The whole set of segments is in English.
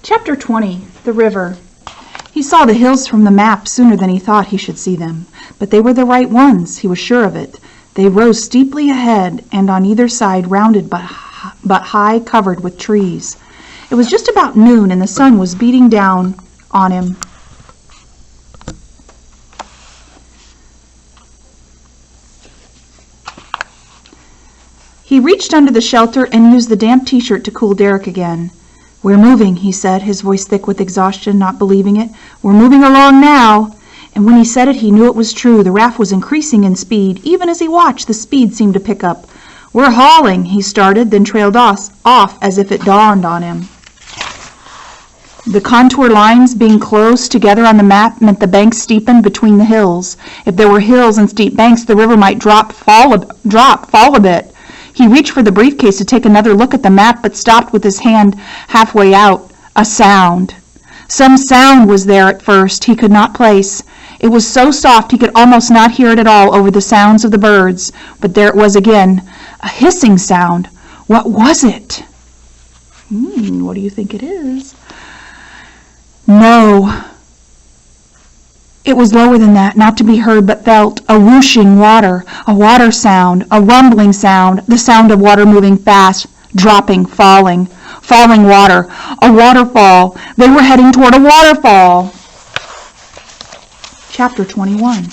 Chapter 20. The River. He saw the hills from the map sooner than he thought he should see them, but they were the right ones, he was sure of it. They rose steeply ahead and on either side, rounded but high, covered with trees. It was just about noon and the sun was beating down on him. He reached under the shelter and used the damp t-shirt to cool Derek again. "We're moving," he said, his voice thick with exhaustion, not believing it. "We're moving along now." And when he said it, he knew it was true. The raft was increasing in speed. Even as he watched, the speed seemed to pick up. "We're hauling," he started, then trailed off as if it dawned on him. The contour lines being close together on the map meant the banks steepened between the hills. If there were hills and steep banks, the river might fall a bit. He reached for the briefcase to take another look at the map, but stopped with his hand halfway out. A sound. Some sound was there at first he could not place. It was so soft he could almost not hear it at all over the sounds of the birds. But there it was again, a hissing sound. What was it? What do you think it is? No. It was lower than that, not to be heard but felt, a whooshing water, a water sound, a rumbling sound, the sound of water moving fast, dropping, falling water, a waterfall. They were heading toward a waterfall. Chapter 21.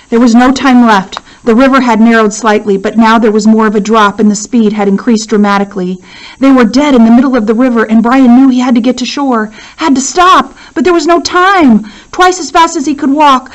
There was no time left. The river had narrowed slightly, but now there was more of a drop and the speed had increased dramatically. They were dead in the middle of the river and Brian knew he had to get to shore, had to stop, but there was no time. Twice as fast as he could walk.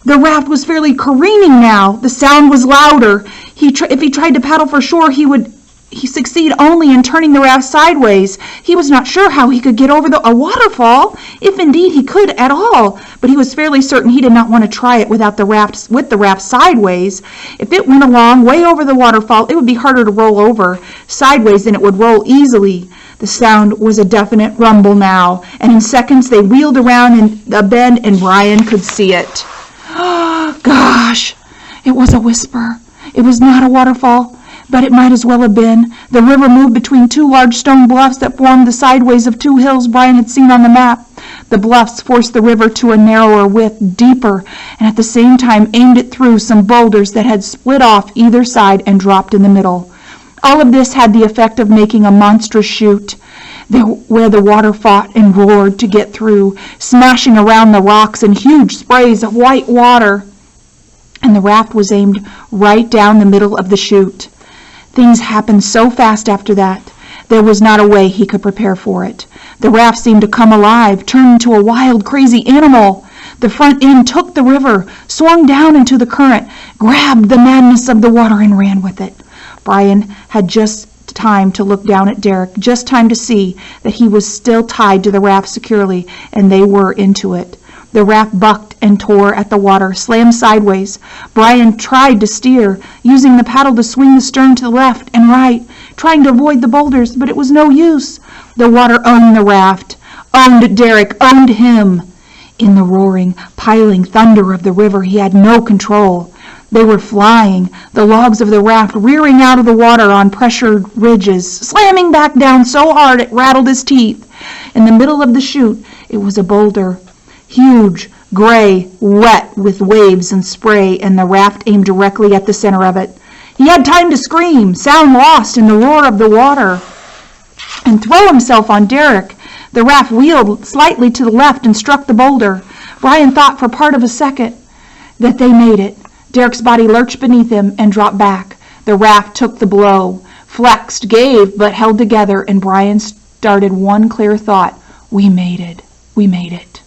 The raft was fairly careening now. The sound was louder. If he tried to paddle for shore, he succeed only in turning the raft sideways. He was not sure how he could get over a waterfall, if indeed he could at all, but he was fairly certain he did not want to try it with the raft sideways. If it went along way over the waterfall, it would be harder to roll over sideways than it would roll easily. The sound was a definite rumble now, and in seconds they wheeled around in a bend and Brian could see it. Oh, gosh! It was a whisper. It was not a waterfall, but it might as well have been. The river moved between two large stone bluffs that formed the sideways of two hills Brian had seen on the map. The bluffs forced the river to a narrower width, deeper, and at the same time aimed it through some boulders that had split off either side and dropped in the middle. All of this had the effect of making a monstrous chute, where the water fought and roared to get through, smashing around the rocks in huge sprays of white water. And the raft was aimed right down the middle of the chute. Things happened so fast after that, there was not a way he could prepare for it. The raft seemed to come alive, turned into a wild, crazy animal. The front end took the river, swung down into the current, grabbed the madness of the water and ran with it. Brian had just time to look down at Derek, just time to see that he was still tied to the raft securely, and they were into it. The raft bucked and tore at the water, slammed sideways. Brian tried to steer, using the paddle to swing the stern to the left and right, trying to avoid the boulders, but it was no use. The water owned the raft, owned Derek, owned him. In the roaring, piling thunder of the river, he had no control. They were flying, the logs of the raft rearing out of the water on pressured ridges, slamming back down so hard it rattled his teeth. In the middle of the chute, it was a boulder. Huge, gray, wet with waves and spray, and the raft aimed directly at the center of it. He had time to scream, sound lost in the roar of the water, and throw himself on Derek. The raft wheeled slightly to the left and struck the boulder. Brian thought for part of a second that they made it. Derek's body lurched beneath him and dropped back. The raft took the blow, flexed, gave, but held together, and Brian started one clear thought. We made it. We made it.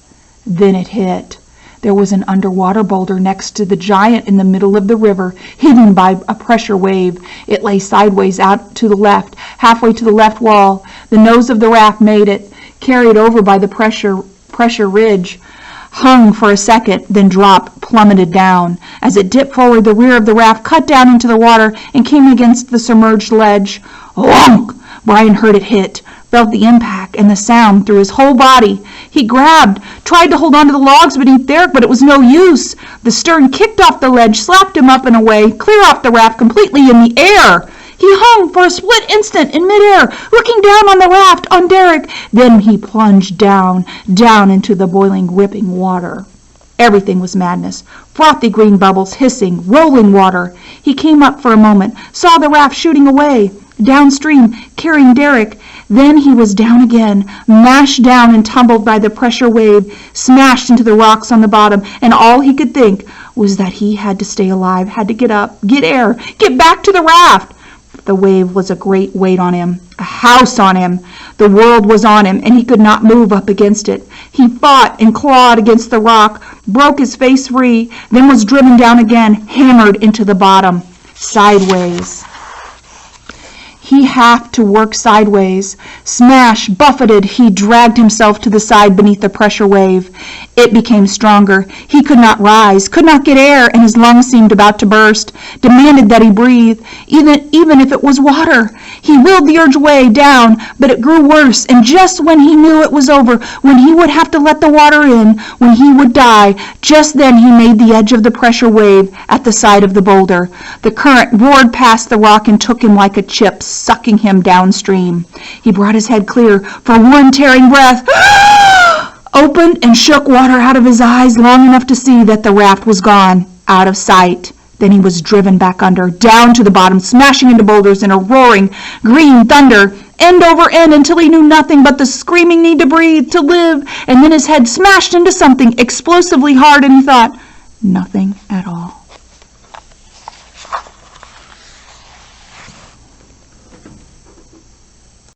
Then it hit. There was an underwater boulder next to the giant in the middle of the river, hidden by a pressure wave. It lay sideways out to the left, halfway to the left wall. The nose of the raft made it, carried over by the pressure ridge, hung for a second, then dropped, plummeted down. As it dipped forward, the rear of the raft cut down into the water and came against the submerged ledge. Whonk! Brian heard it hit, felt the impact and the sound through his whole body. He grabbed, tried to hold on to the logs beneath Derek, but it was no use. The stern kicked off the ledge, slapped him up and away, clear off the raft, completely in the air. He He hung for a split instant in midair, looking down on the raft, on Derek. Then he plunged down into the boiling, whipping water. Everything was madness. Frothy green bubbles, hissing, rolling water. He came up for a moment, saw the raft shooting away, downstream, carrying Derek. Then he was down again, mashed down and tumbled by the pressure wave, smashed into the rocks on the bottom, and all he could think was that he had to stay alive, had to get up, get air, get back to the raft. The wave was a great weight on him, a house on him. The world was on him, and he could not move up against it. He fought and clawed against the rock, broke his face free, then was driven down again, hammered into the bottom, sideways. He had to work sideways. Smashed, buffeted, he dragged himself to the side beneath the pressure wave. It became stronger. He could not rise, could not get air, and his lungs seemed about to burst, demanded that he breathe, even if it was water. He willed the urge way down, but it grew worse, and just when he knew it was over, when he would have to let the water in, when he would die, just then he made the edge of the pressure wave at the side of the boulder. The current roared past the rock and took him like a chip, sucking him downstream. He brought his head clear for one tearing breath, opened and shook water out of his eyes long enough to see that the raft was gone, out of sight. Then he was driven back under, down to the bottom, smashing into boulders in a roaring green thunder, end over end, until he knew nothing but the screaming need to breathe, to live, and then his head smashed into something explosively hard, and he thought, nothing at all.